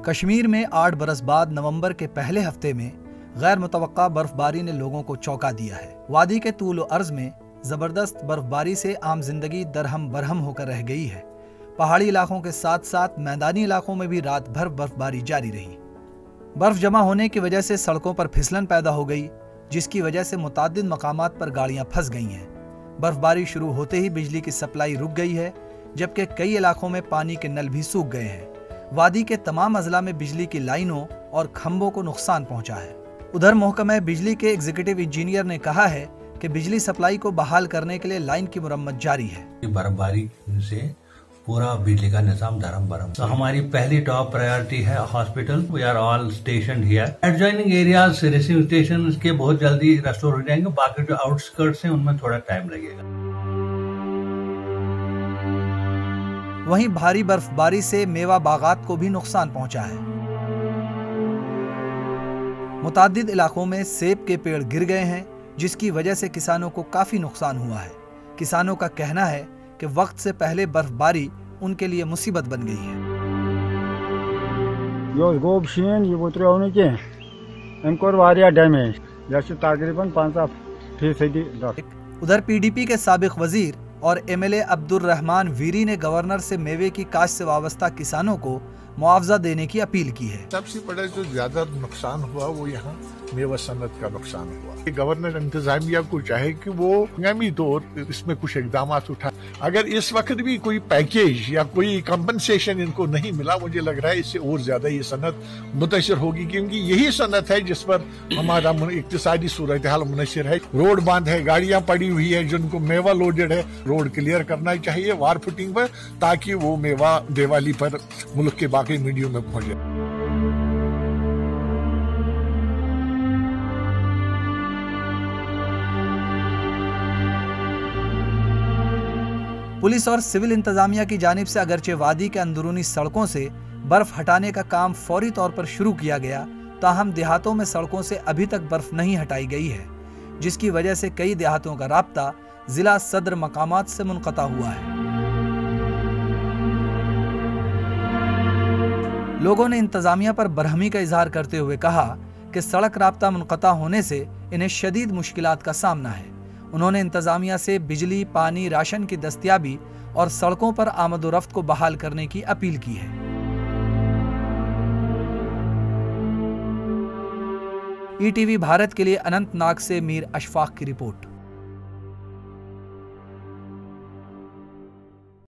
कश्मीर में 8 बरस बाद नवंबर के पहले हफ्ते में गैर मुतवक्का बर्फबारी ने लोगों को चौंका दिया है। वादी के तूल और अर्ज में जबरदस्त बर्फबारी से आम जिंदगी दरहम बरहम होकर रह गई है। पहाड़ी इलाकों के साथ साथ मैदानी इलाकों में भी रात भर बर्फबारी जारी रही। बर्फ जमा होने की वजह से सड़कों पर फिसलन पैदा हो गई, जिसकी वजह से मुताद्दिद मकामात पर गाड़ियां फंस गई हैं। बर्फबारी शुरू होते ही बिजली की सप्लाई रुक गई है, जबकि कई इलाकों में पानी के नल भी सूख गए हैं। वादी के तमाम अजला में बिजली की लाइनों और खंभों को नुकसान पहुंचा है। उधर महकमा बिजली के एग्जीक्यूटिव इंजीनियर ने कहा है कि बिजली सप्लाई को बहाल करने के लिए लाइन की मुरम्मत जारी है। बर्फबारी से पूरा बिजली का निजाम धर्म बरम। तो हमारी पहली टॉप प्रायोरिटी है hospital. We are all station here. Adjoining areas receiving station के बहुत जल्दी रेस्टोर हो जाएंगे। बाकी जो आउटस्कर्ट्स हैं उनमें थोड़ा टाइम लगेगा। वहीं भारी बर्फबारी से मेवा बागात को भी नुकसान पहुंचा है। मुताद्दिद इलाकों में सेब के पेड़ गिर गए हैं, जिसकी वजह से किसानों को काफी नुकसान हुआ है। किसानों का कहना है कि वक्त से पहले बर्फबारी उनके लिए मुसीबत बन गई है। उधर पीडीपी के साबिक वजीर और एमएलए अब्दुल रहमान वीरी ने गवर्नर से मेवे की काश्त से वाबस्ता किसानों को मुआवजा देने की अपील की है। सबसे बड़ा जो ज्यादा नुकसान हुआ वो यहाँ मेवा सनत का नुकसान हुआ। गवर्नर इंतजामिया को चाहे कि वो आगामी दौर इसमें कुछ इकदाम उठा। अगर इस वक्त भी कोई पैकेज या कोई कंपनसेशन इनको नहीं मिला, मुझे लग रहा है इससे और ज्यादा ये सनत मुतासिर होगी, क्योंकि यही सनत है जिस पर हमारा इक्तिसादी सूरत हाल मुनसिर है। रोड बंद है, गाड़ियां पड़ी हुई है, जिनको मेवा लोडेड है, रोड क्लियर करना चाहिए वार फुटिंग पर, ताकि वो मेवा दिवाली पर मुल्क के बाकी मीडियो में पहुंचे। पुलिस और सिविल इंतजामिया की जानिब से अगरचे वादी के अंदरूनी सड़कों से बर्फ हटाने का काम फौरी तौर पर शुरू किया गया, ताहम देहातों में सड़कों से अभी तक बर्फ नहीं हटाई गई है, जिसकी वजह से कई देहातों का राब्ता जिला सदर मकामात से मुनक़ता हुआ है। लोगों ने इंतजामिया पर बरहमी का इजहार करते हुए कहा कि सड़क राब्ता मुनक़ता होने से इन्हें शदीद मुश्किलात का सामना है। उन्होंने इंतजामिया से बिजली, पानी, राशन की दस्तयाबी और सड़कों पर आमद-ओ-रफ्त को बहाल करने की अपील की है। ईटीवी भारत के लिए अनंतनाग से मीर अशफाक की रिपोर्ट।